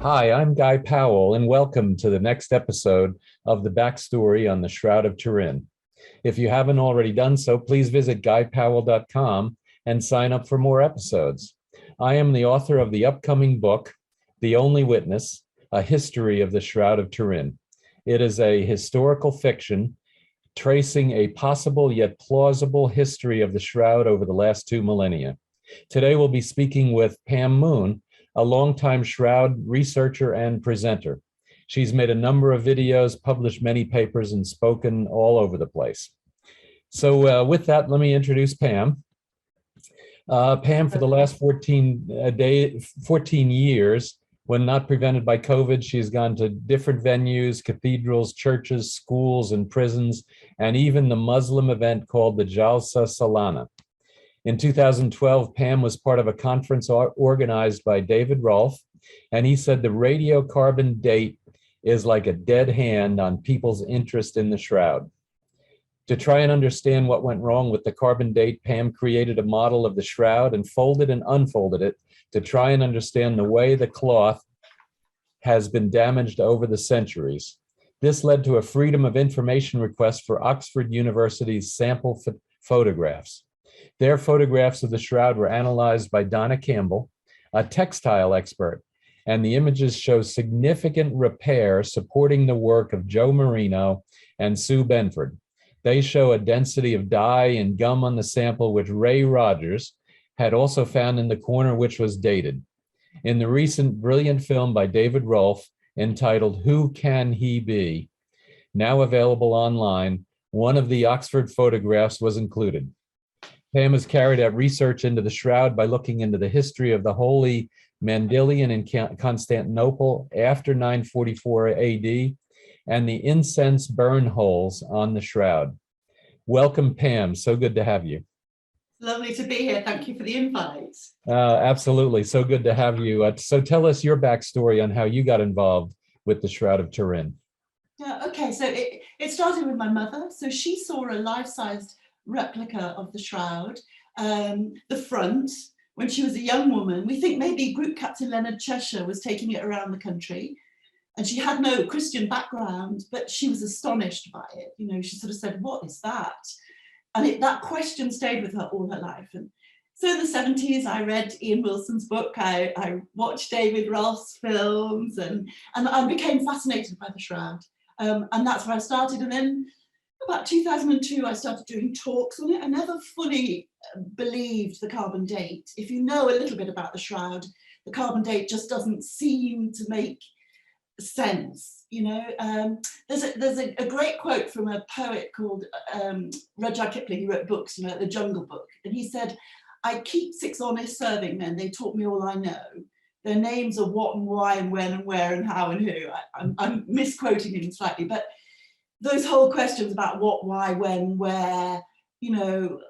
Hi, I'm Guy Powell, and welcome to the next episode of the backstory on the Shroud of Turin. If you haven't already done so, please visit guypowell.com and sign up for more episodes. I am the author of the upcoming book, The Only Witness, A History of the Shroud of Turin. It is a historical fiction tracing a possible yet plausible history of the Shroud over the last 2 millennia. Today we'll be speaking with Pam Moon, a longtime Shroud researcher and presenter. She's made a number of videos, published many papers, and spoken all over the place. So with that, let me introduce Pam. Pam, for the last 14 years, when not prevented by COVID, she's gone to different venues, cathedrals, churches, schools, and prisons, and even the Muslim event called the Jalsa Salana. In 2012, Pam was part of a conference organized by David Rolfe, and he said the radiocarbon date is like a dead hand on people's interest in the Shroud. To try and understand what went wrong with the carbon date, Pam created a model of the Shroud and folded and unfolded it to try and understand the way the cloth has been damaged over the centuries. This led to a Freedom of Information request for Oxford University's sample photographs. Their photographs of the Shroud were analyzed by Donna Campbell, a textile expert, and the images show significant repair supporting the work of Joe Marino and Sue Benford. They show a density of dye and gum on the sample, which Ray Rogers had also found in the corner, which was dated. In the recent brilliant film by David Rolfe entitled Who Can He Be?, now available online, one of the Oxford photographs was included. Pam has carried out research into the Shroud by looking into the history of the Holy Mandylion in Constantinople after 944 AD and the incense burn holes on the Shroud. Welcome, Pam. So good to have you. Lovely to be here. Thank you for the invite. Absolutely. So good to have you. So tell us your backstory on how you got involved with the Shroud of Turin. Yeah, okay. So it started with my mother. So she saw a life-sized replica of the Shroud, the front, when she was a young woman. We think maybe Group Captain Leonard Cheshire was taking it around the country, and she had no Christian background, but she was astonished by it. You know, she sort of said, "What is that?" And that question stayed with her all her life. And so in the 70s, I read Ian Wilson's book. I watched David Rolfe's films, and I became fascinated by the Shroud. And that's where I started. And then about 2002, I started doing talks on it. I never fully believed the carbon date. If you know a little bit about the Shroud, the carbon date just doesn't seem to make sense. You know, there's a great quote from a poet called Rudyard Kipling. He wrote books, you know, The Jungle Book, and he said, "I keep 6 honest serving men. They taught me all I know. Their names are what and why and when and where and how and who." I'm misquoting him slightly, but those whole questions about what, why, when, where, you know,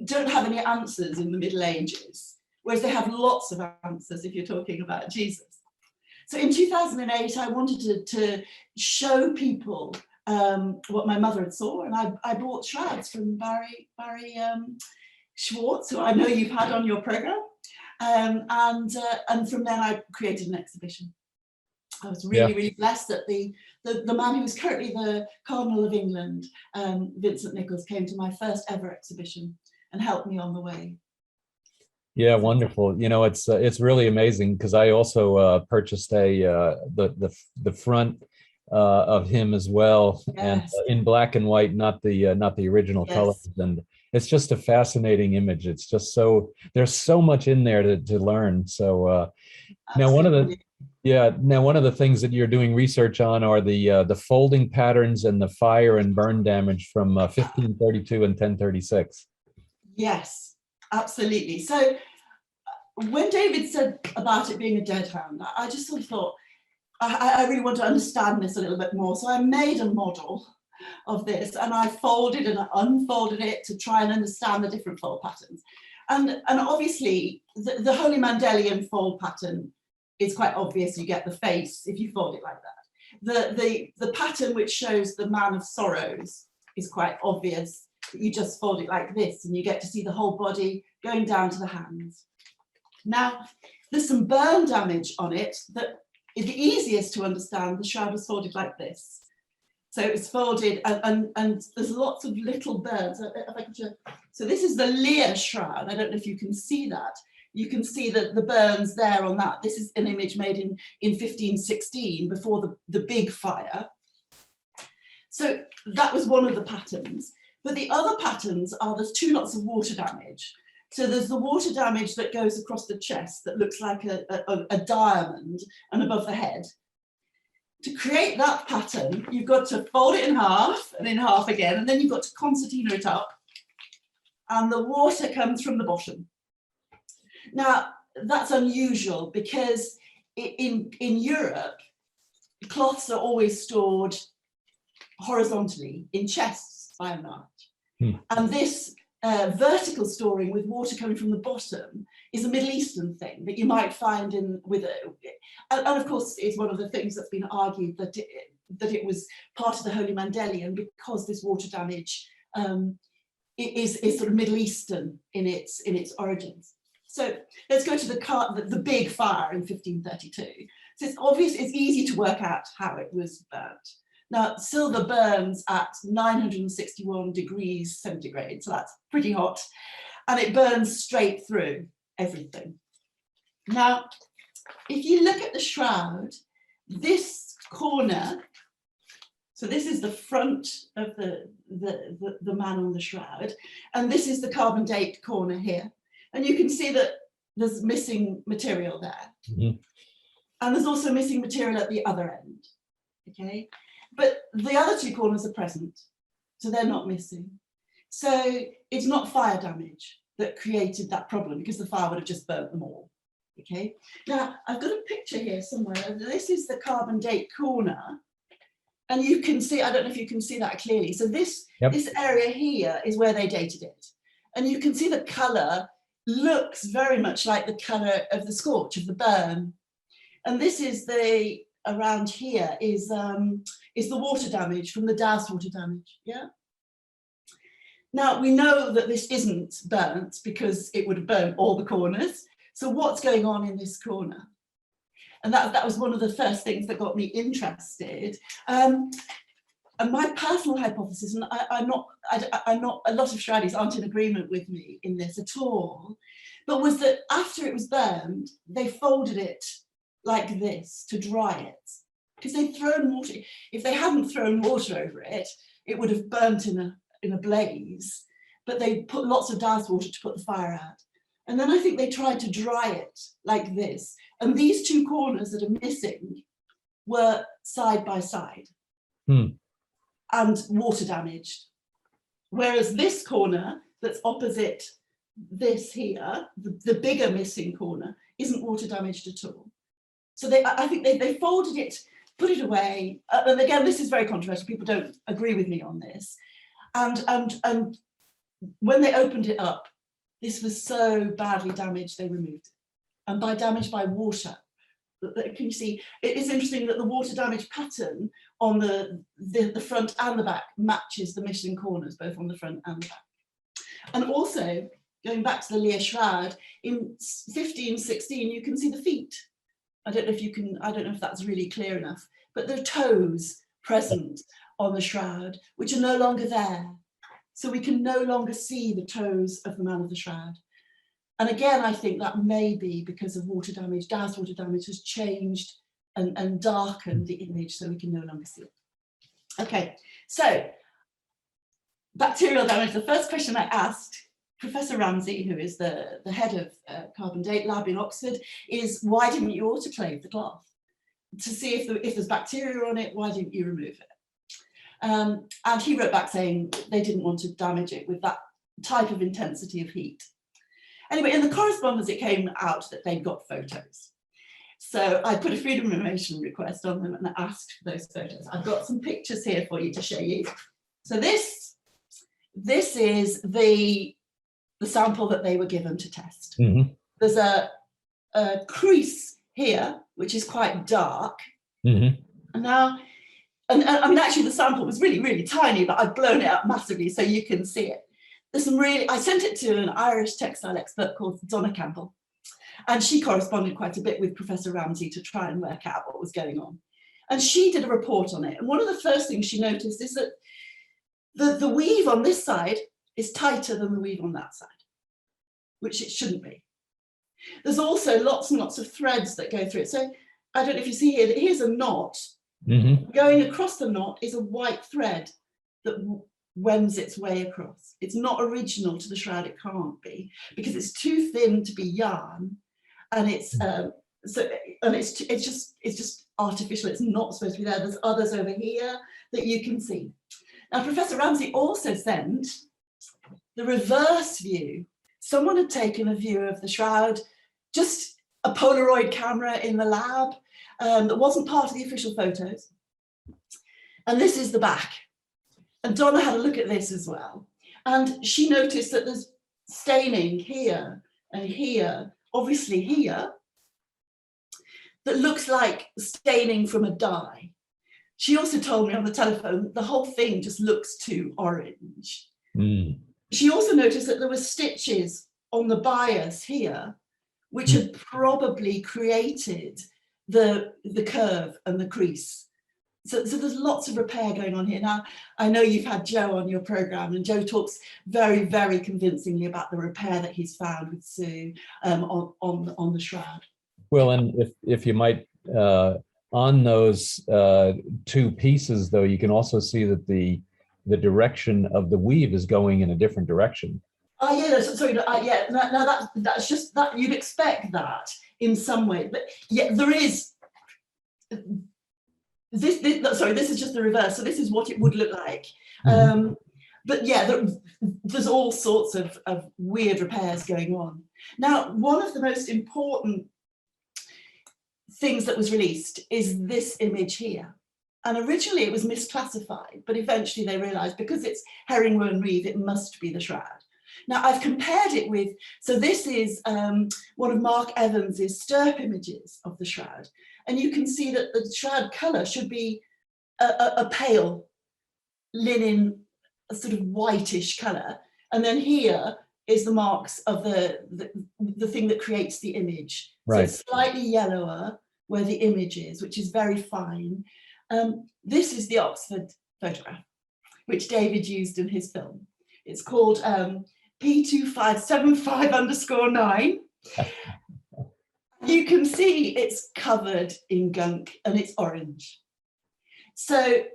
don't have any answers in the Middle Ages, whereas they have lots of answers if you're talking about Jesus. So in 2008, I wanted to show people what my mother had saw, and I bought shrouds from Barry Schwartz, who I know you've had on your program, and from then I created an exhibition. I was really blessed that the man who is currently the Cardinal of England, Vincent Nichols, came to my first ever exhibition and helped me on the way. Yeah, wonderful. You know, it's really amazing because I also purchased the front of him as well, yes, and in black and white, not the original, yes, colors. And it's just a fascinating image. It's just there's so much in there to learn. So now one of the things that you're doing research on are the folding patterns and the fire and burn damage from 1532 and 1036. Yes, absolutely. So when David said about it being a dead hand, I just sort of thought, I really want to understand this a little bit more. So I made a model of this, and I folded and unfolded it to try and understand the different fold patterns. And obviously, the Holy Mandylion fold pattern is quite obvious. You get the face if you fold it like that. The pattern which shows the Man of Sorrows is quite obvious. You just fold it like this, and you get to see the whole body going down to the hands. Now, there's some burn damage on it that is the easiest to understand. The shroud was folded like this. So it's folded, and there's lots of little burns. So this is the Lear shroud. I don't know if you can see that. You can see the burns there on that. This is an image made in 1516, before the big fire. So that was one of the patterns. But the other patterns are, there's two lots of water damage. So there's the water damage that goes across the chest that looks like a diamond and above the head. To create that pattern, you've got to fold it in half and in half again, and then you've got to concertina it up, and the water comes from the bottom. Now, that's unusual because in Europe, cloths are always stored horizontally in chests by and large. And this vertical storing with water coming from the bottom is a Middle Eastern thing that you might find and of course it's one of the things that's been argued, that it was part of the Holy Mandylion, because this water damage is sort of Middle Eastern in its origins. So let's go to the big fire in 1532. So it's obvious, it's easy to work out how it was burnt. Now, silver burns at 961 degrees centigrade, so that's pretty hot, and it burns straight through everything. Now, if you look at the shroud, this corner, so this is the front of the man on the shroud, and this is the carbon date corner here. And you can see that there's missing material there. Mm-hmm. And there's also missing material at the other end, okay? But the other two corners are present, so they're not missing. So it's not fire damage that created that problem, because the fire would have just burnt them all, okay? Now, I've got a picture here somewhere. This is the carbon date corner, and you can see, I don't know if you can see that clearly. So this area here is where they dated it. And you can see the colour looks very much like the colour of the scorch, of the burn. And this is around here is the water damage from the doused water damage, yeah? Now, we know that this isn't burnt because it would have burnt all the corners. So what's going on in this corner? And that was one of the first things that got me interested. And my personal hypothesis, and I'm not, a lot of Shroudis aren't in agreement with me in this at all, but was that after it was burned, they folded it like this to dry it, because they'd thrown water. If they hadn't thrown water over it, it would have burnt in a blaze, but they put lots of doused water to put the fire out. And then I think they tried to dry it like this. And these two corners that are missing were side by side and water damaged. Whereas this corner that's opposite this here, the bigger missing corner, isn't water damaged at all. So I think they folded it, put it away. And again, this is very controversial. People don't agree with me on this. And when they opened it up, this was so badly damaged, they removed it. And by damage by water, can you see? It is interesting that the water damage pattern on the front and the back matches the missing corners, both on the front and the back. And also, going back to the Lear shroud, in 1516, you can see the feet. I don't know if that's really clear enough, but there are toes present on the shroud, which are no longer there. So we can no longer see the toes of the man of the shroud. And again, I think that may be because of water damage. Doused water damage has changed and darkened the image, so we can no longer see it. Okay, so bacterial damage. The first question I asked Professor Ramsey, who is the head of Carbon Date Lab in Oxford, is why didn't you autoclave the cloth? To see if there's bacteria on it, why didn't you remove it? And he wrote back saying they didn't want to damage it with that type of intensity of heat. Anyway, in the correspondence, it came out that they'd got photos. So I put a Freedom of Information request on them and asked for those photos. I've got some pictures here for you to show you. So this is the sample that they were given to test. Mm-hmm. There's a crease here, which is quite dark. Mm-hmm. And now, and I mean, actually the sample was really, really tiny, but I've blown it up massively so you can see it. There's some really, I sent it to an Irish textile expert called Donna Campbell. And she corresponded quite a bit with Professor Ramsey to try and work out what was going on. And she did a report on it. And one of the first things she noticed is that the weave on this side is tighter than the weave on that side, which it shouldn't be. There's also lots and lots of threads that go through it. So I don't know if you see here, here's a knot. Mm-hmm. Going across the knot is a white thread that wends its way across. It's not original to the shroud, it can't be, because it's too thin to be yarn, and it's just artificial. It's not supposed to be there. There's others over here that you can see. Now, Professor Ramsey also sent the reverse view. Someone had taken a view of the shroud, just a Polaroid camera in the lab that wasn't part of the official photos. And this is the back. And Donna had a look at this as well. And she noticed that there's staining here and here, obviously here, that looks like staining from a dye. She also told me on the telephone, the whole thing just looks too orange. Mm. She also noticed that there were stitches on the bias here, which had probably created the curve and the crease. So there's lots of repair going on here. Now, I know you've had Joe on your program, and Joe talks very, very convincingly about the repair that he's found with Sue on the shroud. Well, and if you might, on those two pieces, though, you can also see that the direction of the weave is going in a different direction. Oh yeah, sorry, yeah. No, that's just that you'd expect that in some way, but yeah, there is. This is just the reverse. So this is what it would look like. Mm-hmm. But yeah, there's all sorts of weird repairs going on. Now, one of the most important things that was released is this image here. And originally it was misclassified, but eventually they realized because it's herringbone weave, it must be the shroud. Now I've compared it with, so this is one of Mark Evans's Starr images of the shroud. And you can see that the shroud color should be a pale linen, a sort of whitish color. And then here is the marks of the thing that creates the image. Right. So it's slightly yellower where the image is, which is very fine. This is the Oxford photograph, which David used in his film. It's called P2575_9. You can see it's covered in gunk and it's orange. So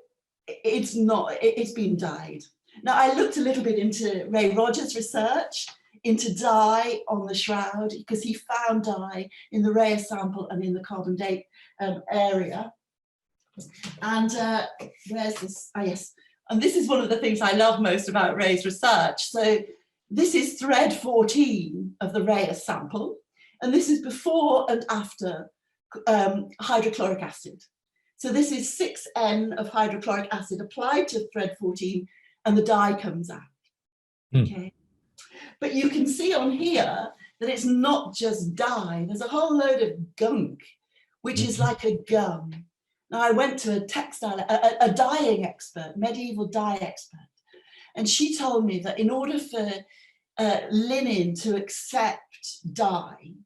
it's not, it's been dyed. Now I looked a little bit into Ray Rogers' research into dye on the shroud, because he found dye in the rare sample and in the carbon date area. And where's this? Ah, yes. And this is one of the things I love most about Ray's research. So this is thread 14 of the Reyes sample. And this is before and after hydrochloric acid. So this is 6N of hydrochloric acid applied to thread 14 and the dye comes out. Okay. But you can see on here that it's not just dye. There's a whole load of gunk, which is like a gum. Now I went to a textile, a dyeing expert, medieval dye expert, and she told me that in order for linen to accept dye,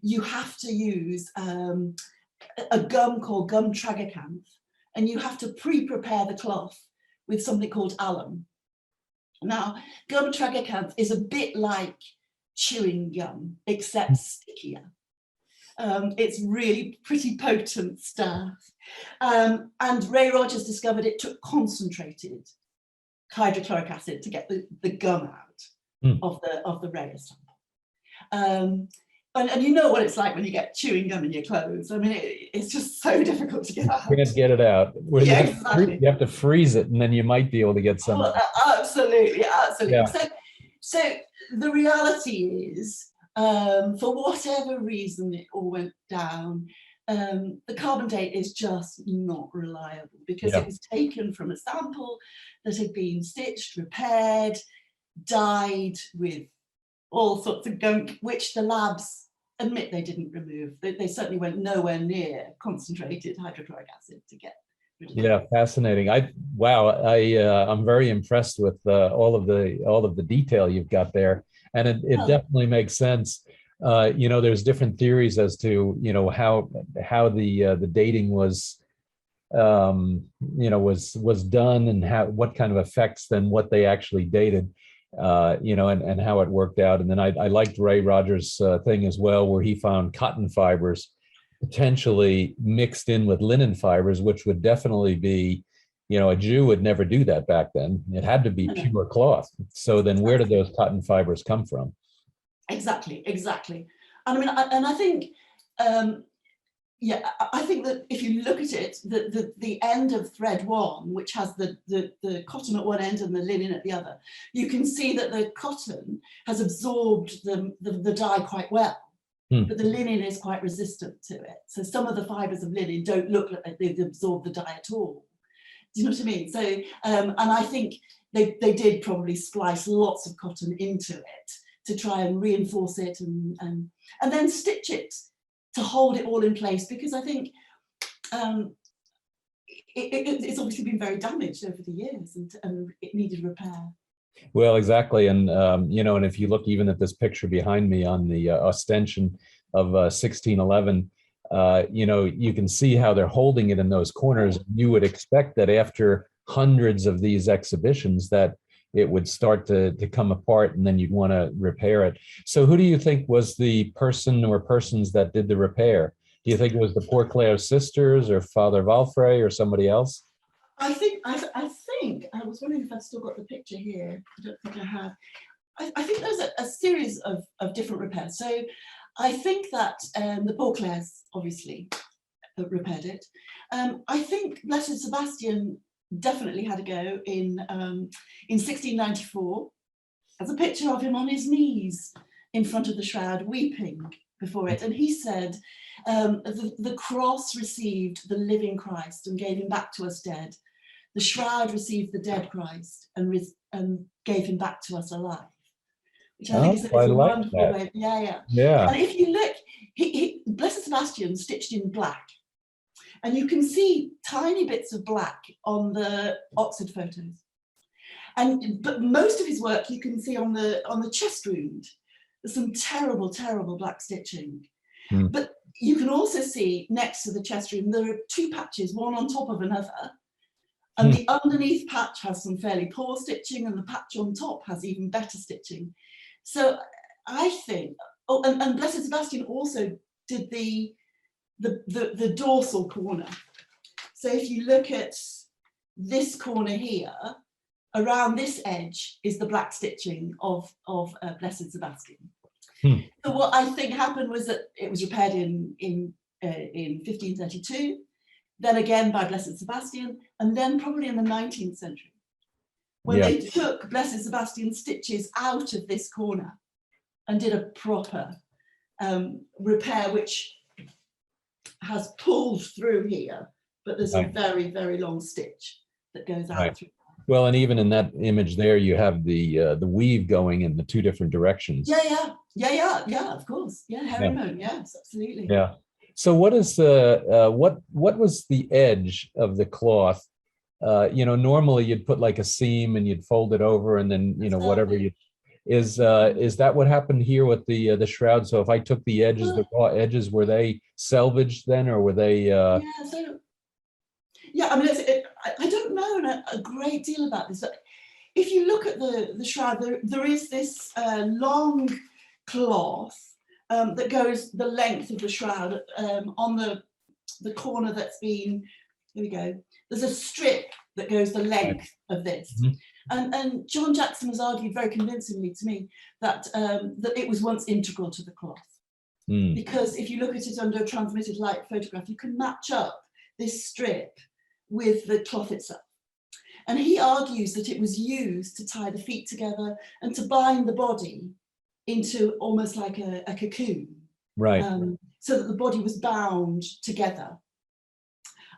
you have to use a gum called gum tragacanth, and you have to pre-prepare the cloth with something called alum. Now, gum tragacanth is a bit like chewing gum, except stickier. It's really pretty potent stuff. And Ray Rogers discovered it took concentrated hydrochloric acid to get the gum out of the Reyes sample. And you know what it's like when you get chewing gum in your clothes. I mean, it's just so difficult to get out. You can't get it out. Well, yeah, exactly. You have to freeze it, and then you might be able to get some. Oh, absolutely, absolutely. Yeah. So the reality is, for whatever reason it all went down, the carbon date is just not reliable, because it was taken from a sample that had been stitched, repaired, dyed with all sorts of gunk, which the labs admit they didn't remove. They certainly went nowhere near concentrated hydrochloric acid to get rid of it. Yeah, fascinating. I'm very impressed with all of the detail you've got there, and it definitely makes sense. There's different theories as to, how the dating was, was done, and what kind of effects than what they actually dated, and how it worked out. And then I liked Ray Rogers' thing as well, where he found cotton fibers potentially mixed in with linen fibers, which would definitely be, a Jew would never do that back then. It had to be pure cloth. So then where did those cotton fibers come from? Exactly. And I mean, I think, I think that if you look at it, the end of thread one, which has the cotton at one end and the linen at the other, you can see that the cotton has absorbed the dye quite well. But the linen is quite resistant to it. So some of the fibers of linen don't look like they've absorbed the dye at all. Do you know what I mean? So, and I think they did probably splice lots of cotton into it to try and reinforce it and then stitch it to hold it all in place, because I think it's obviously been very damaged over the years, and it needed repair. Well, exactly. And, and if you look even at this picture behind me on the ostension of 1611, you can see how they're holding it in those corners. You would expect that after hundreds of these exhibitions that it would start to come apart, and then you'd want to repair it. So who do you think was the person or persons that did the repair? Do you think it was the Poor Clare sisters or Father Valfrey or somebody else? I think I was wondering if I've still got the picture here. I don't think I have. I think there's a series of different repairs. So I think that the Poor Clares obviously repaired it. I think Blessed Sebastian definitely had a go in 1694. There's a picture of him on his knees in front of the shroud, weeping before it. And he said, the cross received the living Christ and gave him back to us dead. The shroud received the dead Christ and gave him back to us alive. Which I think is a wonderful way. Yeah. And if you look, Blessed Sebastian stitched in black. And you can see tiny bits of black on the Oxford photos. But most of his work you can see on the chest wound. There's some terrible, terrible black stitching. But you can also see next to the chest wound, there are two patches, one on top of another. And the underneath patch has some fairly poor stitching, and the patch on top has even better stitching. So I think, and Blessed Sebastian also did the dorsal corner. So if you look at this corner here, around this edge is the black stitching of Blessed Sebastian. So what I think happened was that it was repaired in 1532, then again by Blessed Sebastian, and then probably in the 19th century, when they took Blessed Sebastian's stitches out of this corner and did a proper repair, which has pulled through here, but there's a very, very long stitch that goes out through. Well, and even in that image there, you have the weave going in the two different directions. Yeah, of course. Yeah, herringbone, yes, absolutely. Yeah. So what is what was the edge of the cloth? Normally you'd put like a seam and you'd fold it over, and then whatever you is that what happened here with the shroud? So if I took the edges, the raw edges, were they salvaged then, or were they? I mean, I don't know a great deal about this, but if you look at the shroud, there is this long cloth that goes the length of the shroud on the corner that's been, here we go, there's a strip that goes the length of this. And John Jackson has argued very convincingly to me that it was once integral to the cloth. Because if you look at it under a transmitted light photograph, you can match up this strip with the cloth itself. And he argues that it was used to tie the feet together and to bind the body into almost like a cocoon, right? So that the body was bound together.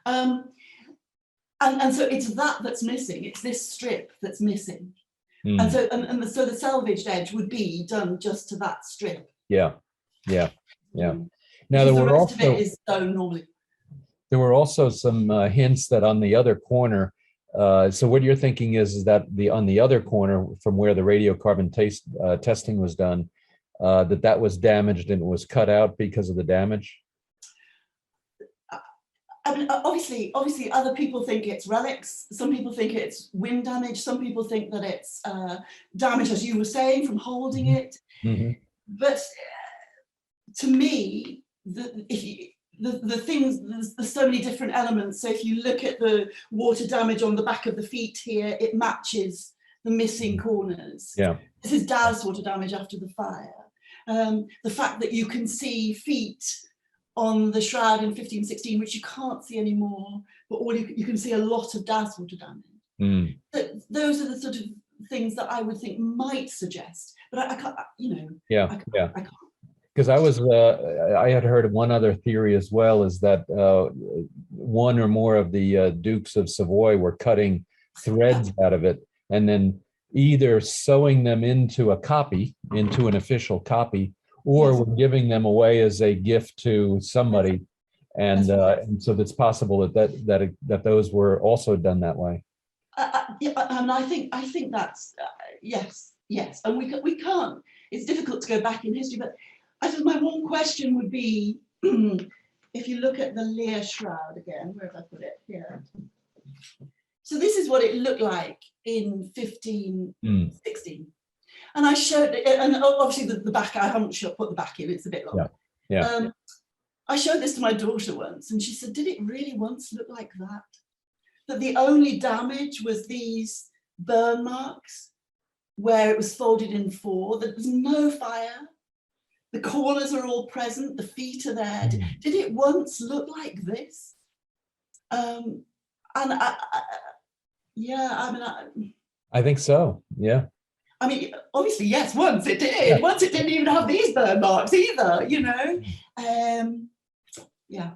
And so it's that's missing. It's this strip that's missing. And so so the salvaged edge would be done just to that strip. Yeah. Now there were the rest of it is sewn normally. There were also some hints that on the other corner. So what you're thinking is that on the other corner from where the radiocarbon testing was done, that was damaged and it was cut out because of the damage? I mean, obviously, other people think it's relics. Some people think it's wind damage. Some people think that it's damage, as you were saying, from holding it. Mm-hmm. But to me, the things, there's so many different elements. So if you look at the water damage on the back of the feet here, it matches the missing corners. Yeah. This is doused water damage after the fire. The fact that you can see feet on the shroud in 1516, which you can't see anymore, but all you can see a lot of doused water damage. Mm. Those are the sort of things that I would think might suggest, but I can't, Yeah, I can't. Because I had heard one other theory as well, is that one or more of the Dukes of Savoy were cutting threads out of it and then either sewing them into an official copy, or Yes. were giving them away as a gift to somebody, and so it's possible that those were also done that way. Yeah, and I think that's yes, and we can't. It's difficult to go back in history, but I think my one question would be, if you look at the Lear shroud again, where have I put it? Here. So this is what it looked like in 1516. And I showed it, and obviously the back, I haven't put the back in, it's a bit long. Yeah. I showed this to my daughter once, and she said, did it really once look like that? That the only damage was these burn marks where it was folded in four, that there's no fire, the corners are all present, the feet are there. Did it once look like this? And I think so, yeah. I mean, obviously, yes, once it did. Yeah. Once it didn't even have these burn marks either, Yeah,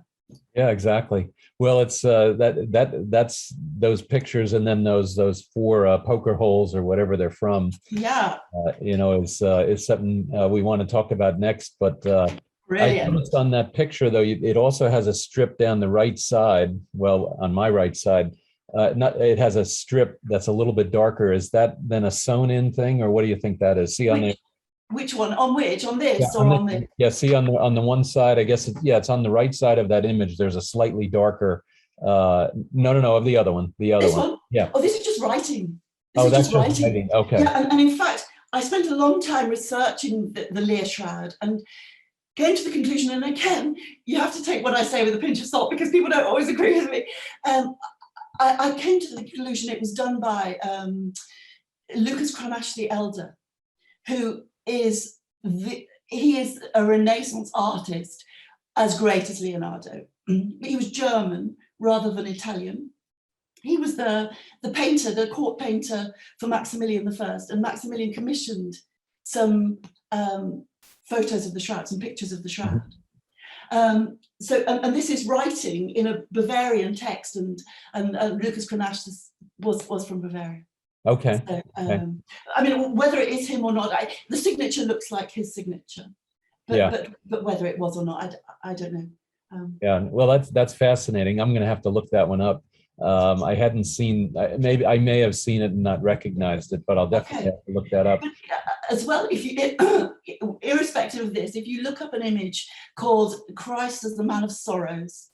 exactly. Well, it's that's those pictures, and then those four poker holes or whatever they're from. Yeah. Is something we want to talk about next. But brilliant. I noticed on that picture, though, it also has a strip down the right side. Well, on my right side. It has a strip that's a little bit darker. Is that then a sewn-in thing, or what do you think that is? See on the which one? On which? On this or on this? Yeah, see on the one side. I guess it's on the right side of that image. There's a slightly darker. No, of the other one. The other one. Yeah. Oh, this is just writing. That's just writing. Okay. Yeah, and in fact, I spent a long time researching the Lear shroud and came to the conclusion. And again, you have to take what I say with a pinch of salt because people don't always agree with me. I came to the conclusion it was done by Lucas Cranach the Elder, who is a Renaissance artist as great as Leonardo. He was German rather than Italian. He was the painter, the court painter for Maximilian I, and Maximilian commissioned some photos of the shroud, some pictures of the shroud. So this is writing in a Bavarian text, and Lucas Cranach was from Bavaria. Okay. So, I mean, whether it is him or not, the signature looks like his signature, but whether it was or not, I don't know. Yeah, well, that's fascinating. I'm going to have to look that one up. I hadn't seen. Maybe I may have seen it and not recognized it, but I'll definitely have to look that up. But, as well, if you, irrespective of this, if you look up an image called "Christ as the Man of Sorrows"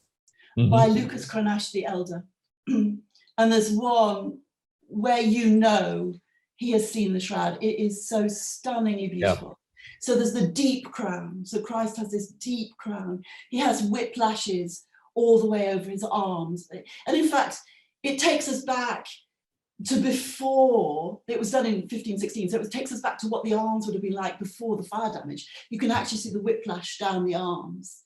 by Lucas Cranach the Elder, and there's one where he has seen the shroud. It is so stunningly beautiful. Yeah. So there's the deep crown. So Christ has this deep crown. He has whiplashes all the way over his arms. And in fact, it takes us back to before, it was done in 1516, so it takes us back to what the arms would have been like before the fire damage. You can actually see the whiplash down the arms.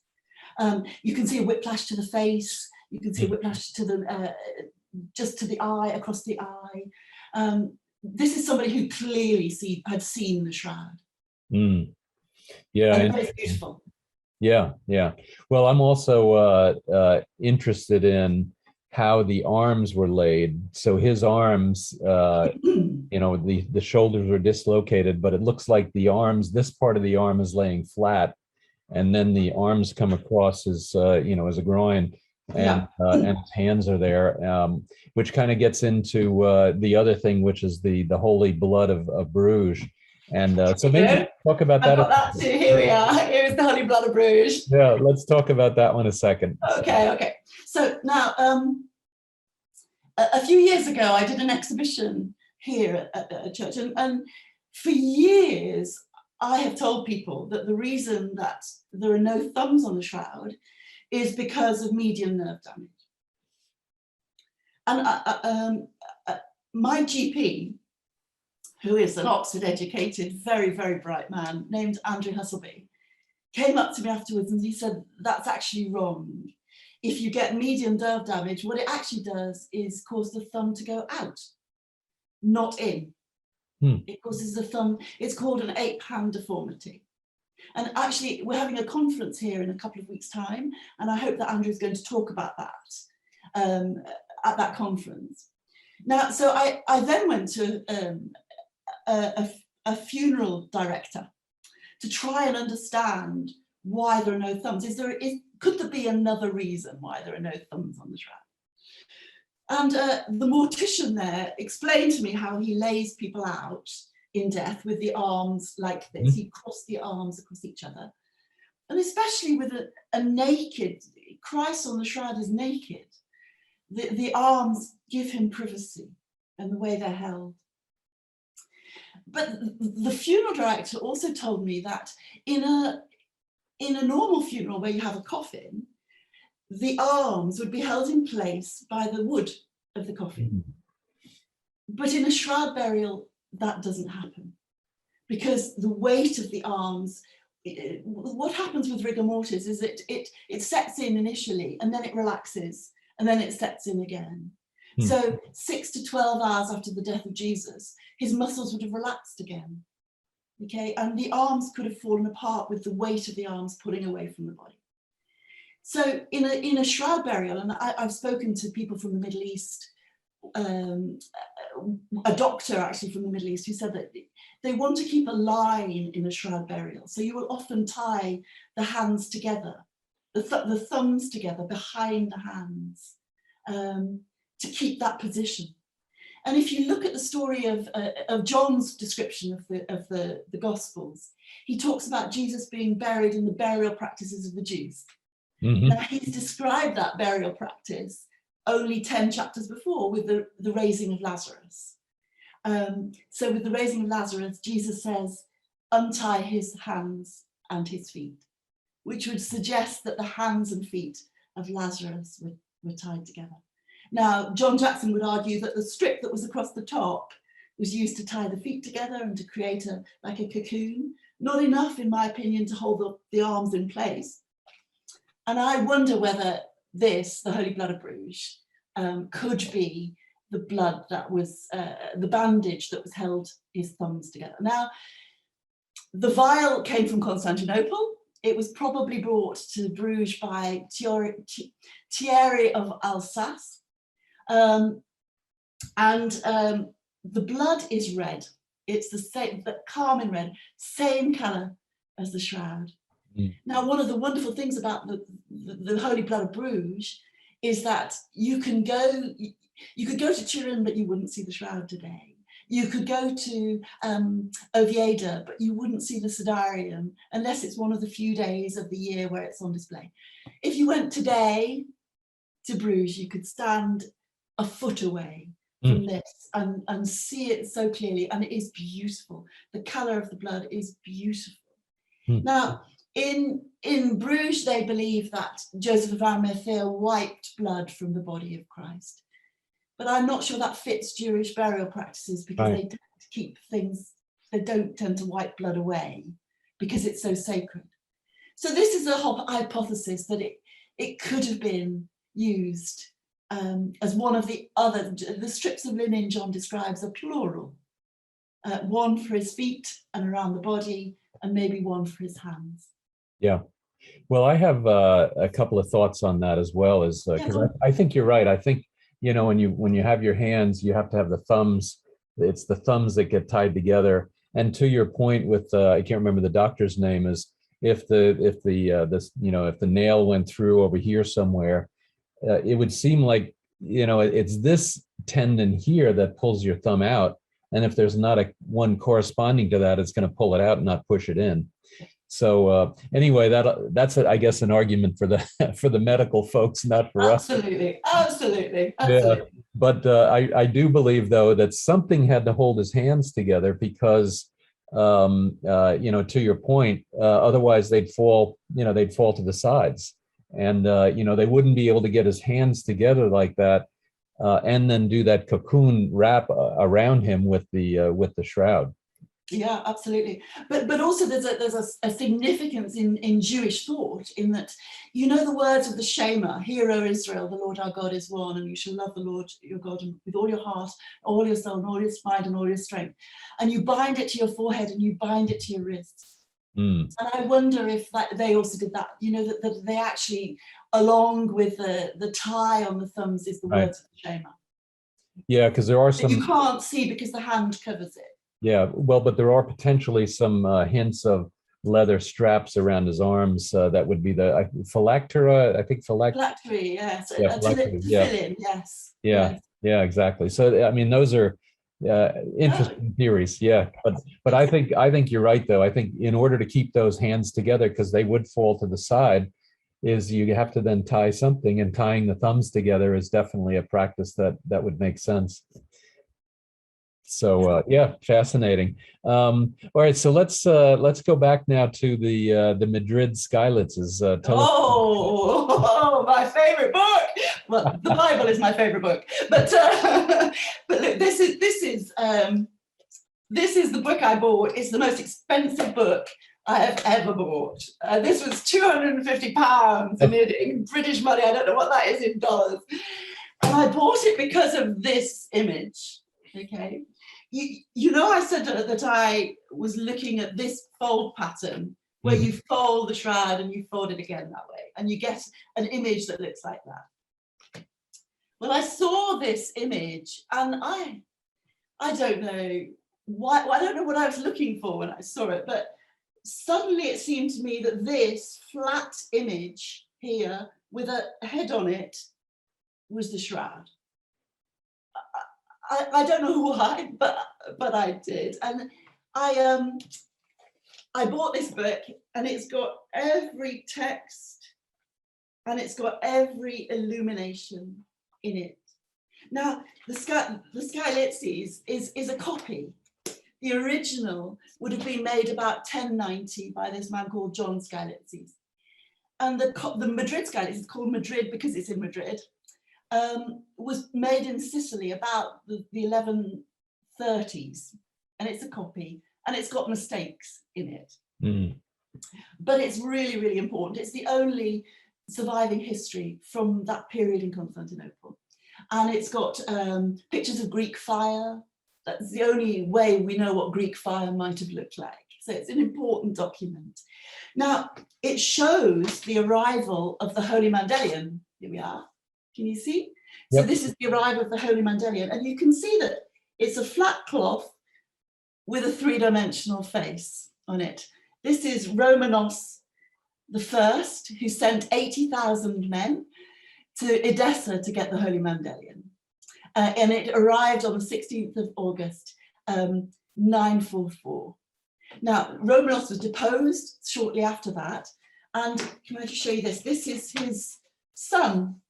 You can see a whiplash to the face. You can see a whiplash to the, just to the eye, across the eye. This is somebody who clearly had seen the shroud. Yeah, and it's beautiful. Yeah. Well, I'm also interested in how the arms were laid. So his arms, the shoulders were dislocated, but it looks like the arms, this part of the arm is laying flat, and then the arms come across as as a groin, and his hands are there, which kind of gets into the other thing, which is the holy blood of Bruges. And so maybe talk about I that. got that too. Here we are. Here's the Holy Blood of Bruges. Yeah, let's talk about that one a second. Okay. So now, a few years ago, I did an exhibition here at a church, and for years, I have told people that the reason that there are no thumbs on the shroud is because of median nerve damage. And my GP, who is an Oxford-educated, very, very bright man named Andrew Husselby, came up to me afterwards and he said, that's actually wrong. If you get median nerve damage, what it actually does is cause the thumb to go out, not in. It causes the thumb, it's called an 8-hand deformity. And actually, we're having a conference here in a couple of weeks' time, and I hope that Andrew is going to talk about that at that conference. Now, so I then went to a funeral director to try and understand why there are no thumbs. Could there be another reason why there are no thumbs on the shroud? And the mortician there explained to me how he lays people out in death with the arms like this. He crossed the arms across each other. And especially with a naked, Christ on the shroud is naked. The arms give him privacy and the way they're held. But the funeral director also told me that in a normal funeral where you have a coffin, the arms would be held in place by the wood of the coffin. But in a shroud burial, that doesn't happen because the weight of the arms, what happens with rigor mortis is it sets in initially and then it relaxes and then it sets in again. So 6 to 12 hours after the death of Jesus, his muscles would have relaxed again. Okay, and the arms could have fallen apart with the weight of the arms pulling away from the body. So in a shroud burial, and I've spoken to people from the Middle East, a doctor actually from the Middle East who said that they want to keep a line in a shroud burial. So you will often tie the hands together, the thumbs together behind the hands to keep that position. And if you look at the story of John's description of the Gospels, he talks about Jesus being buried in the burial practices of the Jews. Now he's described that burial practice only 10 chapters before with the raising of Lazarus. So with the raising of Lazarus, Jesus says, untie his hands and his feet, which would suggest that the hands and feet of Lazarus were tied together. Now, John Jackson would argue that the strip that was across the top was used to tie the feet together and to create like a cocoon. Not enough, in my opinion, to hold the arms in place. And I wonder whether this, the Holy Blood of Bruges, could be the blood that was, the bandage that was held his thumbs together. Now, the vial came from Constantinople. It was probably brought to Bruges by Thierry of Alsace. The blood is red. It's the same, the carmine red, same color as the shroud. Now, one of the wonderful things about the Holy Blood of Bruges is that you could go to Turin, but you wouldn't see the shroud today. You could go to Oviedo, but you wouldn't see the Sudarium unless it's one of the few days of the year where it's on display. If you went today to Bruges, you could stand a foot away from this and see it so clearly, and it is beautiful. The color of the blood is beautiful. Now, in Bruges, they believe that Joseph of Arimathea wiped blood from the body of Christ. But I'm not sure that fits Jewish burial practices because they tend to keep things, they don't tend to wipe blood away because it's so sacred. So this is a hypothesis that it could have been used as one of the strips of linen John describes are plural. One for his feet and around the body, and maybe one for his hands. Yeah. Well, I have a couple of thoughts on that as well, as because I think you're right. I think, you know, when you have your hands, you have to have the thumbs. It's the thumbs that get tied together. And to your point with I can't remember the doctor's name, is if the nail went through over here somewhere, it would seem like, you know, it's this tendon here that pulls your thumb out, and if there's not one corresponding to that, it's going to pull it out and not push it in. So anyway, that's I guess an argument for the for the medical folks, not for us. Absolutely. Yeah, but I do believe though that something had to hold his hands together because to your point, otherwise they'd fall to the sides, and they wouldn't be able to get his hands together like that, and then do that cocoon wrap around him with the shroud. Yeah, absolutely. But also there's a significance in Jewish thought, in that, the words of the Shema, "Hear, O Israel, the Lord our God is one, and you shall love the Lord your God with all your heart, all your soul, and all your mind, and all your strength." And you bind it to your forehead and you bind it to your wrists. And I wonder if they also did that, that they actually, along with the tie on the thumbs, is the words of the Shema. Yeah, because there are some you can't see because the hand covers it. Yeah, well, but there are potentially some hints of leather straps around his arms. That would be the phylactery, I think. Phylactery, yes. Yeah, To fill in, yes. Yeah, yes. Yeah, exactly. So, I mean, those are interesting theories. Yeah, but I think you're right, though. I think in order to keep those hands together, because they would fall to the side, is you have to then tie something, and tying the thumbs together is definitely a practice that would make sense. So yeah, fascinating. All right, so let's go back now to the Madrid skylights. My favorite book. Well, the Bible is my favorite book, but look, this is the book I bought. It's the most expensive book I have ever bought. This was £250 in British money. I don't know what that is in dollars. And I bought it because of this image. Okay. I said that I was looking at this fold pattern where you fold the shroud and you fold it again that way, and you get an image that looks like that. Well, I saw this image, and I don't know why. I don't know what I was looking for when I saw it, but suddenly it seemed to me that this flat image here with a head on it was the shroud. I don't know why, but I did, and I bought this book, and it's got every text, and it's got every illumination in it. Now, the Skylitzes is a copy. The original would have been made about 1090 by this man called John Skylitzes, and the Madrid Skylitzes is called Madrid because it's in Madrid. Was made in Sicily about the 1130s, and it's a copy, and it's got mistakes in it. But it's really, really important. It's the only surviving history from that period in Constantinople, and it's got pictures of Greek fire. That's the only way we know what Greek fire might have looked like. So it's an important document. Now, it shows the arrival of the Holy Mandelion. Here we are. Can you see? Yep. So this is the arrival of the Holy Mandelion, and you can see that it's a flat cloth with a three-dimensional face on it. This is Romanos I, who sent 80,000 men to Edessa to get the Holy Mandelion. And it arrived on the 16th of August, 944. Now, Romanos was deposed shortly after that, and can I just show you this? This is his son,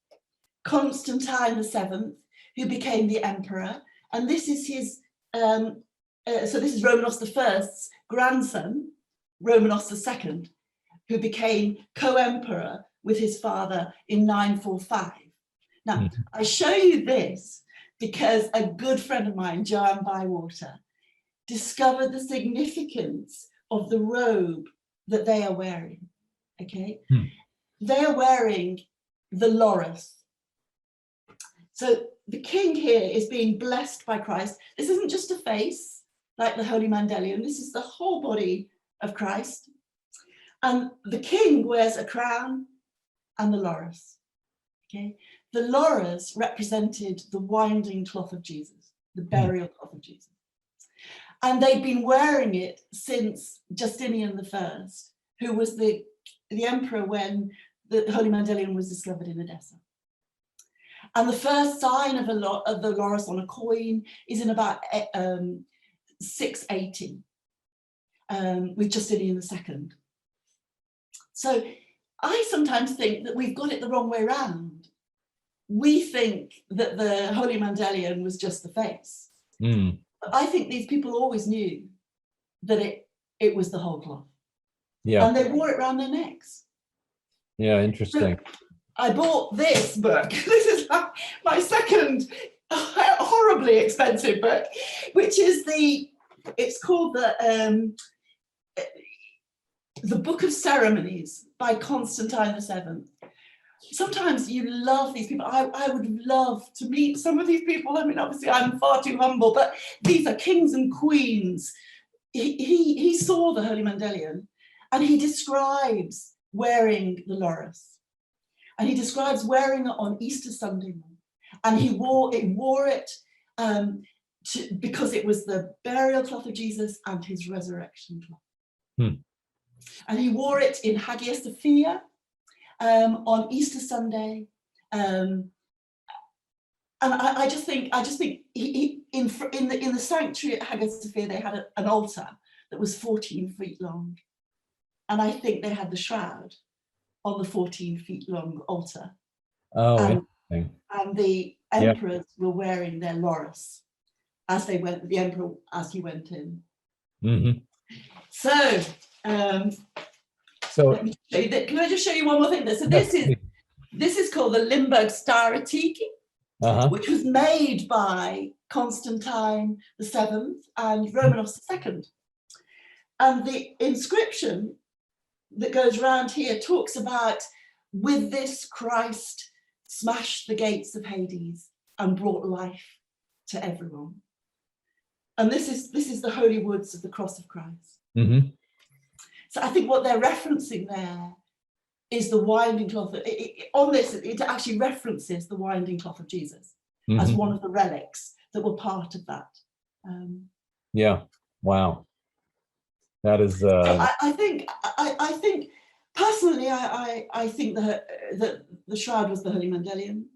Constantine VII, who became the emperor, and this is his. So this is Romanos I's grandson, Romanos II, who became co-emperor with his father in 945. Now, I show you this because a good friend of mine, Joanne Bywater, discovered the significance of the robe that they are wearing. Okay, they are wearing the loris. So the king here is being blessed by Christ. This isn't just a face like the Holy Mandelion. This is the whole body of Christ. And the king wears a crown and the loris. Okay, the loris represented the winding cloth of Jesus, the burial cloth of Jesus. And they'd been wearing it since Justinian I, who was the emperor when the Holy Mandelion was discovered in Edessa. And the first sign of the loris on a coin is in about 680 with Justinian II. So I sometimes think that we've got it the wrong way around. We think that the Holy Mandylion was just the face. But I think these people always knew that it was the whole cloth. Yeah. And they wore it around their necks. Yeah, interesting. So I bought this book. This is my second horribly expensive book, which is it's called the Book of Ceremonies by Constantine VII. Sometimes you love these people. I would love to meet some of these people. I mean, obviously I'm far too humble, but these are kings and queens. He saw the Holy Mandylion, and he describes wearing the loris. And he describes wearing it on Easter Sunday, and he wore it because it was the burial cloth of Jesus and his resurrection cloth. And he wore it in Hagia Sophia on Easter Sunday, and I just think in the sanctuary at Hagia Sophia they had an altar that was 14 feet long, and I think they had the shroud on the 14 feet long altar. Oh, interesting. And the emperors were wearing their loris as they went. The emperor as he went in. So. Let me show you that. Can I just show you one more thing? So this is called the Limburg Starr, which was made by Constantine VII and Romanos II. And the inscription that goes around here talks about, with this Christ smashed the gates of Hades and brought life to everyone. And this is the holy woods of the cross of Christ. So I think what they're referencing there is the winding cloth. On this, it actually references the winding cloth of Jesus as one of the relics that were part of that. Yeah. Wow. That is. I think personally, I think that the shroud was the Holy Mandylion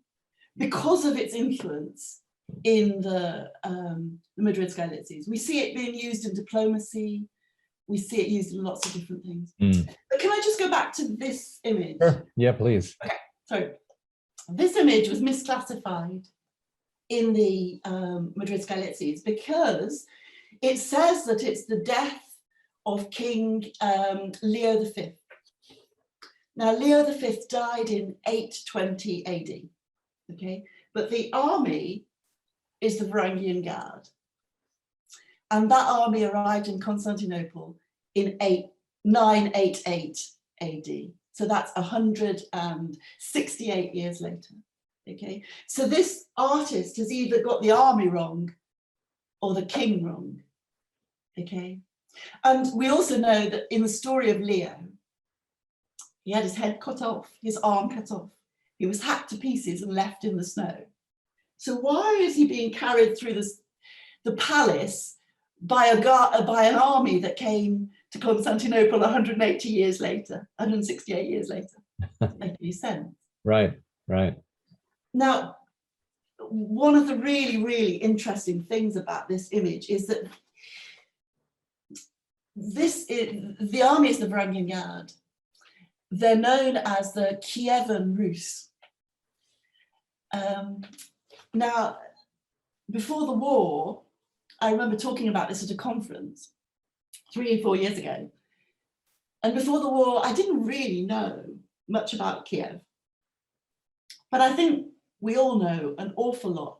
because of its influence in the Madrid Skylitzes. We see it being used in diplomacy. We see it used in lots of different things. But can I just go back to this image? Sure. Yeah, please. Okay, so this image was misclassified in the Madrid Skylitzes because it says that it's the death of King Leo V. Now, Leo V died in 820 AD, okay? But the army is the Varangian Guard. And that army arrived in Constantinople in 988 AD. So that's 168 years later, okay? So this artist has either got the army wrong or the king wrong, okay? And we also know that in the story of Leo, he had his head cut off, his arm cut off. He was hacked to pieces and left in the snow. So why is he being carried through the palace by an army that came to Constantinople 180 years later, 168 years later? Doesn't make any sense. Right, right. Now, one of the really, really interesting things about this image is that the army is the Varangian Guard. They're known as the Kievan Ruse. Now, before the war, I remember talking about this at a conference 3 or 4 years ago. And before the war, I didn't really know much about Kiev. But I think we all know an awful lot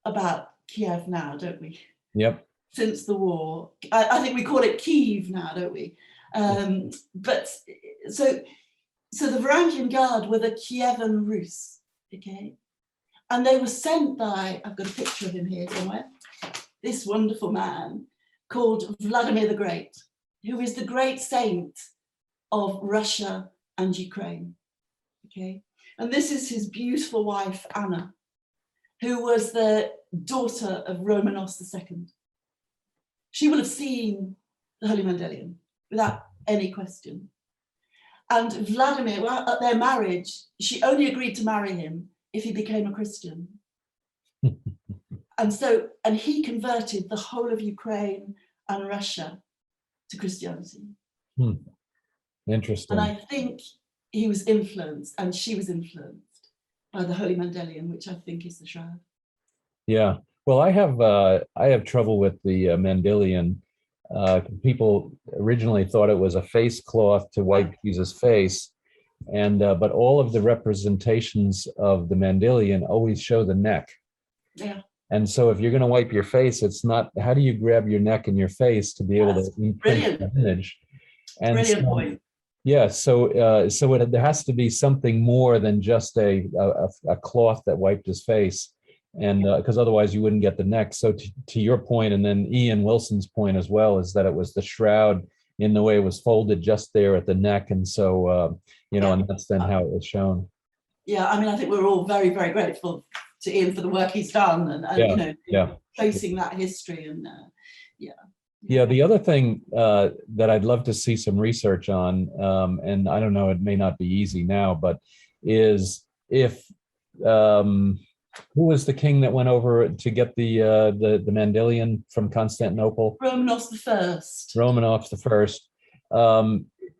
about Kiev now, don't we? Yep. Since the war. I think we call it Kiev now, don't we? But so the Varangian Guard were the Kievan Ruse, okay? And they were sent by, I've got a picture of him here somewhere, this wonderful man called Vladimir the Great, who is the great saint of Russia and Ukraine, okay? And this is his beautiful wife, Anna, who was the daughter of Romanos II. She will have seen the Holy Mandylion without any question. And Vladimir, well, at their marriage, she only agreed to marry him if he became a Christian. And he converted the whole of Ukraine and Russia to Christianity. Interesting. And I think he was influenced, and she was influenced by the Holy Mandylion, which I think is the shroud. Yeah. Well, I have trouble with the Mandelion. People originally thought it was a face cloth to wipe Jesus' face, and but all of the representations of the Mandelion always show the neck. Yeah. And so if you're going to wipe your face, it's not, how do you grab your neck and your face to be able to imprint the image? And brilliant point. Yeah, so there has to be something more than just a cloth that wiped his face, and because otherwise you wouldn't get the neck. So to your point, and then Ian Wilson's point as well, is that it was the shroud in the way it was folded just there at the neck, and so and that's then how it was shown. Yeah, I mean, I think we're all very, very grateful to Ian for the work he's done, and tracing that history, and Yeah, the other thing that I'd love to see some research on, and I don't know, it may not be easy now, but is if who was the king that went over to get the Mandelion from Constantinople? Romanos the First. Romanos the First.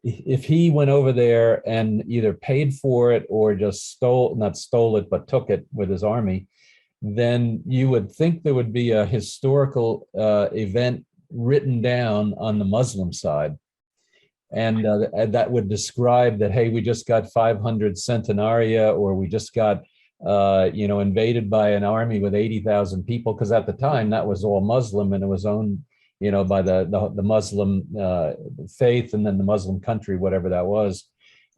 If he went over there and either paid for it or just not stole it, but took it with his army, then you would think there would be a historical event written down on the Muslim side, and that would describe that, hey, we just got 500 centenaria, or we just got invaded by an army with 80,000 people, because at the time that was all Muslim, and it was owned by the Muslim faith, and then the Muslim country, whatever that was.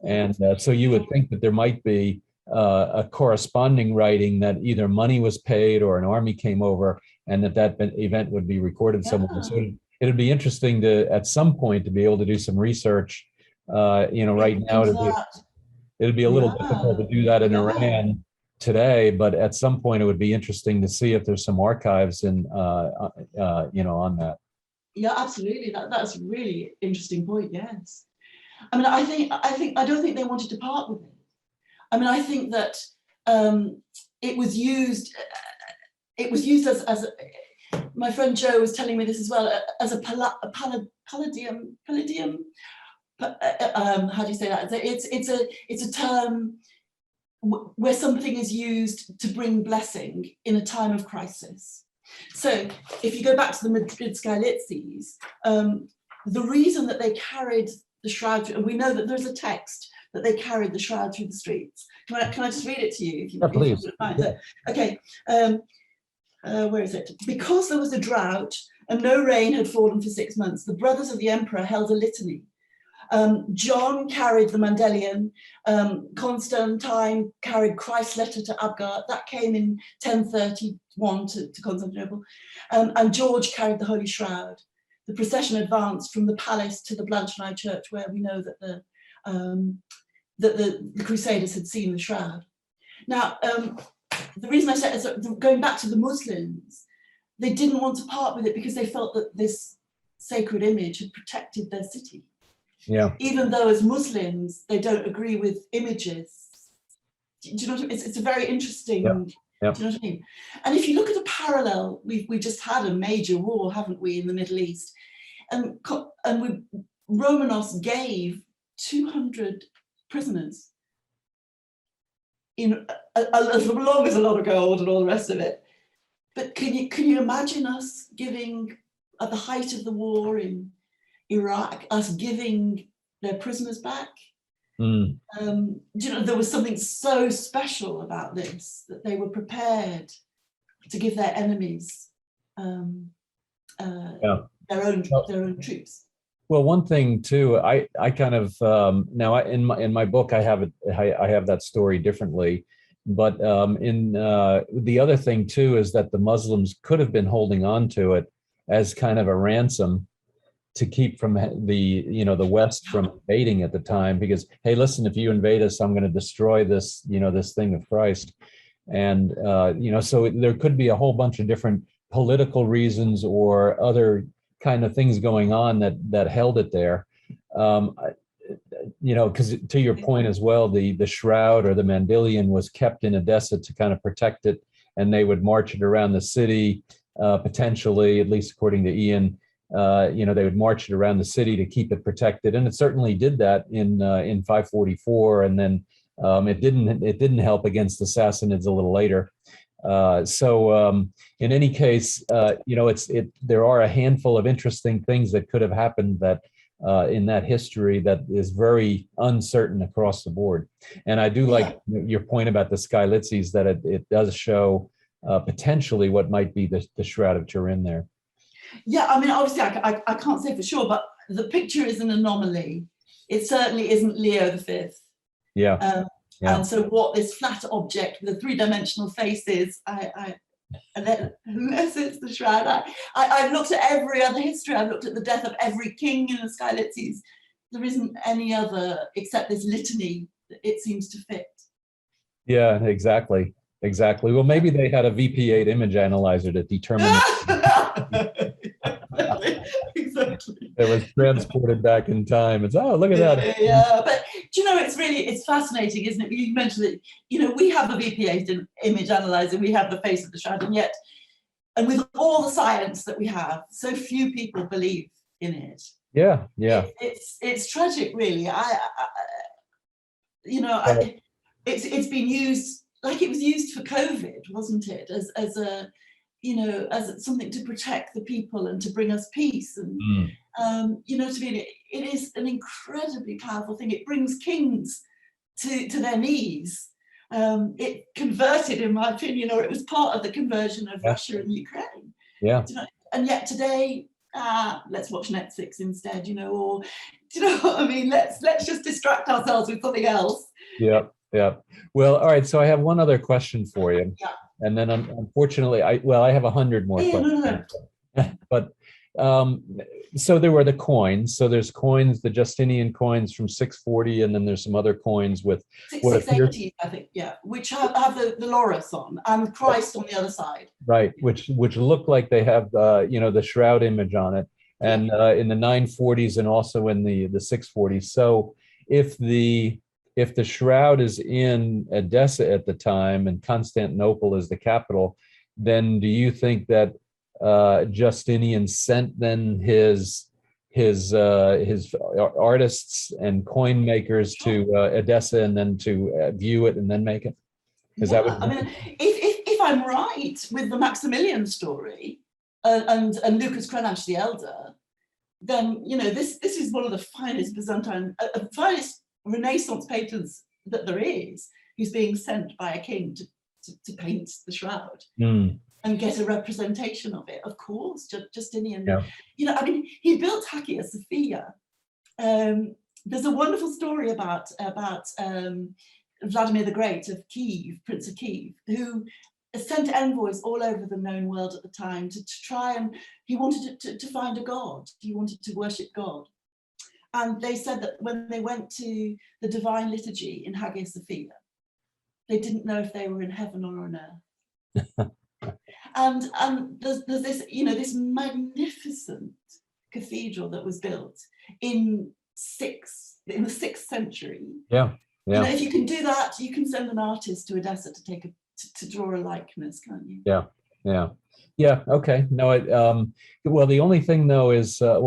And so you would think that there might be a corresponding writing that either money was paid or an army came over, and that event would be recorded somewhere. So it'd be interesting to, at some point, to be able to do some research. Right now it'd be a little difficult to do that in Iran today, but at some point it would be interesting to see if there's some archives on that. Yeah, absolutely. That's a really interesting point. Yes, I mean, I don't think they wanted to part with it. I mean, I think that it was used. It was used as my friend Joe was telling me this as well, as a palladium. How do you say that? It's a term where something is used to bring blessing in a time of crisis. So if you go back to the Madrid Skylitzes, the reason that they carried the shroud, and we know that there's a text that they carried the shroud through the streets. Can I just read it to you? Please. Okay. Where is it? Because there was a drought and no rain had fallen for 6 months, the brothers of the emperor held a litany. John carried the Mandelion, Constantine carried Christ's letter to Abgar, that came in 1031 to Constantinople, and George carried the Holy Shroud. The procession advanced from the palace to the Blanchardine Church, where we know that the Crusaders had seen the shroud. Now, the reason I said is that going back to the Muslims, they didn't want to part with it because they felt that this sacred image had protected their city. Yeah. Even though as Muslims, they don't agree with images. Do you know what I mean? It's a very interesting, Yep. Yep. Do you know what I mean? And if you look at a parallel, we just had a major war, haven't we, in the Middle East? And Romanos gave 200 prisoners in as long as a lot of gold and all the rest of it. But can you imagine us giving, at the height of the war in Iraq, us giving their prisoners back? There was something so special about this, that they were prepared to give their enemies their own troops. Well, one thing too, I kind of now in my book I have that story differently, but in the other thing too is that the Muslims could have been holding on to it as kind of a ransom to keep from the West from invading at the time, because, hey, listen, if you invade us, I'm going to destroy this this thing of Christ, and so there could be a whole bunch of different political reasons or other kind of things going on that held it there. because to your point as well, the shroud or the Mandelion was kept in Edessa to kind of protect it, and they would march it around the city, potentially, at least according to Ian. They would march it around the city to keep it protected, and it certainly did that in 544, and then it didn't help against the Sassanids a little later. In any case, there are a handful of interesting things that could have happened that in that history that is very uncertain across the board. And I do like your point about the Skylitzes, that it does show potentially what might be the Shroud of Turin there. Yeah, I mean, obviously, I can't say for sure, but the picture is an anomaly. It certainly isn't Leo V. Yeah. And so what this flat object with a three-dimensional face is, and then unless it's the shroud, I've looked at every other history. I've looked at the death of every king in the Skylitzes. There isn't any other except this litany that it seems to fit. Yeah, exactly. Well, maybe they had a VP8 image analyzer to determine. Exactly. It was transported back in time. It's, oh, look at that. Yeah, but do you know, it's fascinating, isn't it? You mentioned that, we have a VP8 image analyzer, we have the face of the shroud, and with all the science that we have, so few people believe in it. Yeah. It's tragic, really. It's been used like it was used for COVID, wasn't it? As something to protect the people and to bring us peace. And it is an incredibly powerful thing. It brings kings to their knees. It converted, in my opinion, or it was part of the conversion of Russia and Ukraine. Yeah. And yet today, let's watch Netflix instead, or do you know what I mean? Let's just distract ourselves with something else. Yeah. Well, all right. So I have one other question for you. Yeah. And then unfortunately, I have 100 more questions. No. But so there were the coins. So there's coins, the Justinian coins from 640, and then there's some other coins with 680, I think, which have the Loris on and Christ on the other side. Right, which look like they have the shroud image on it, and in the 940s and also in the 640s. So if the shroud is in Edessa at the time and Constantinople is the capital, then do you think that Justinian sent then his artists and coin makers to Edessa and then to view it and then make it? If I'm right with the Maximilian story and Lucas Cranach the Elder, then this is one of the finest Byzantine, finest Renaissance painters that there is, who's being sent by a king to paint the shroud and get a representation of it. Of course, Justinian. Yeah. He built Hagia Sophia. There's a wonderful story about Vladimir the Great of Kiev, Prince of Kiev, who sent envoys all over the known world at the time to try and he wanted to find a god. He wanted to worship God. And they said that when they went to the divine liturgy in Hagia Sophia, they didn't know if they were in heaven or on earth. and there's this, this magnificent cathedral that was built in the 6th century. Yeah. If you can do that, you can send an artist to Edessa to draw a likeness, can't you? Yeah. Okay. No. Well, the only thing though is so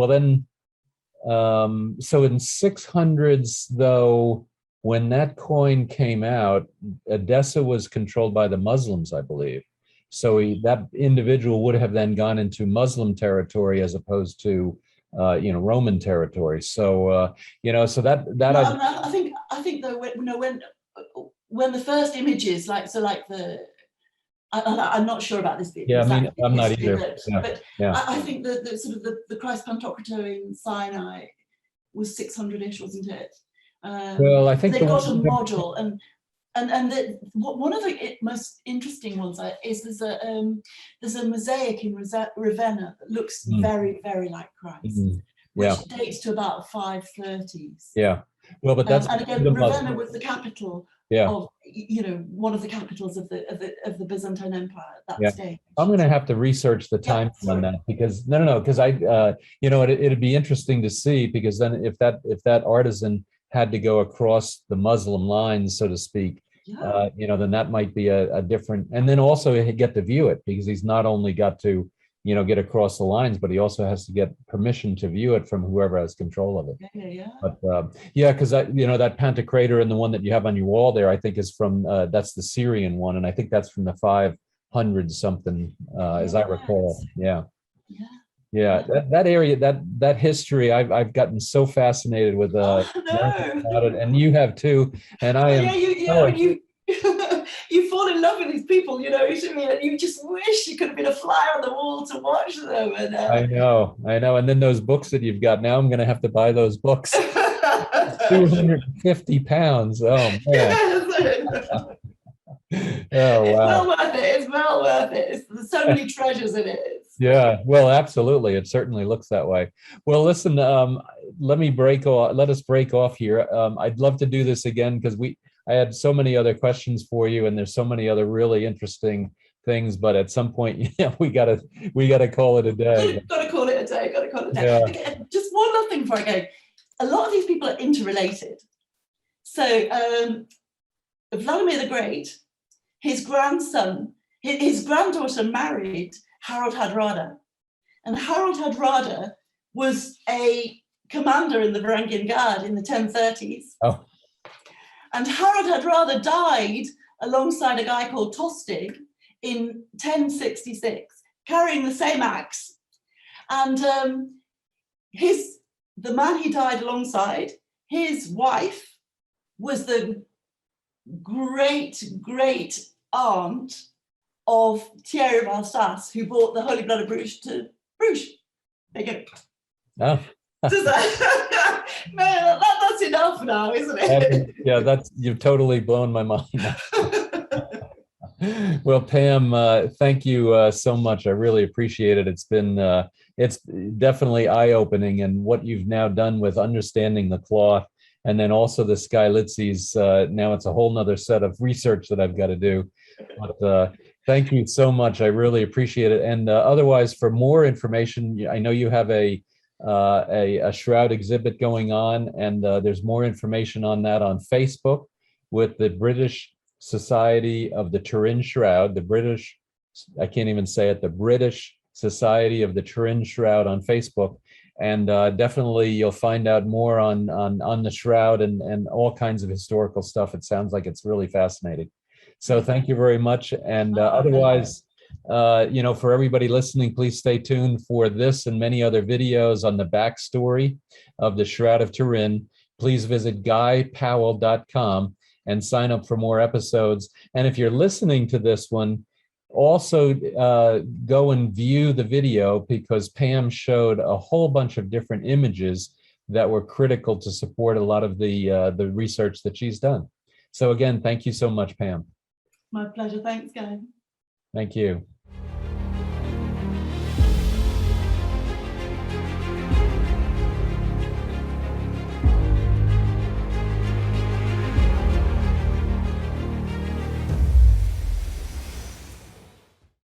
in 600s, though, when that coin came out, Edessa was controlled by the Muslims, I believe. So that individual would have then gone into Muslim territory as opposed to, Roman territory. So, so that I think though, when the first images, I'm not sure about this bit. Yeah, I'm not either. But I think the sort of the Christ Pantocrator in Sinai was 600-ish, wasn't it? Well, I think they got a model, and one of the most interesting ones is there's a mosaic in Ravenna that looks very, very like Christ, which dates to about 530s. Yeah. Well, but that's and again, Ravenna was the capital. Of one of the capitals of the Byzantine Empire at that stage. I'm going to have to research the time on that because because I it'd be interesting to see, because then if that artisan had to go across the Muslim lines, so to speak, Yeah. then that might be a different, and then also get to view it, because he's not only got to, get across the lines, but he also has to get permission to view it from whoever has control of it. Yeah. But yeah, because that Pantocrator and the one that you have on your wall there, I think is from that's the Syrian one, and I think that's from the 500 something, as I recall. Yeah. Yeah, that area, that history, I've gotten so fascinated with Oh learning no. about it, and you have too. And I Oh am yeah, you you fall in love with these people, and you just wish you could have been a fly on the wall to watch them. And I know. And then those books that you've got, now I'm going to have to buy those books. 250 pounds. Oh man. Oh It's wow. well worth it. It's well worth it. There's so many treasures in it. Yeah, well, absolutely. It certainly looks that way. Well, listen, let us break off here. I'd love to do this again, because I had so many other questions for you, and there's so many other really interesting things, but at some point, we gotta call it a day. Gotta call it a day. Gotta call it a day. Yeah. Okay, just one other thing before I go. A lot of these people are interrelated. So Vladimir the Great, his grandson, his granddaughter married Harald Hardrada. And Harald Hardrada was a commander in the Varangian Guard in the 1030s. Oh. And Harald Hardrada died alongside a guy called Tostig in 1066, carrying the same axe. And the man he died alongside, his wife was the great aunt of Thierry of Alsace, who brought the Holy Blood of Bruges to Bruges. There you go. Oh. Man, that's enough now, isn't it? You've totally blown my mind. Well, Pam, thank you so much. I really appreciate it. It's definitely eye-opening, and what you've now done with understanding the cloth, and then also the Skylitzes, now it's a whole nother set of research that I've got to do. But thank you so much. I really appreciate it. And otherwise, for more information, I know you have a shroud exhibit going on, and there's more information on that on Facebook with the British Society of the Turin Shroud, I can't even say it, the British Society of the Turin Shroud on Facebook. And definitely you'll find out more on the shroud and all kinds of historical stuff. It sounds like it's really fascinating. So thank you very much. And otherwise, for everybody listening, please stay tuned for this and many other videos on the backstory of the Shroud of Turin. Please visit guypowell.com and sign up for more episodes. And if you're listening to this one, also go and view the video, because Pam showed a whole bunch of different images that were critical to support a lot of the research that she's done. So again, thank you so much, Pam. My pleasure. Thanks, Guy. Thank you.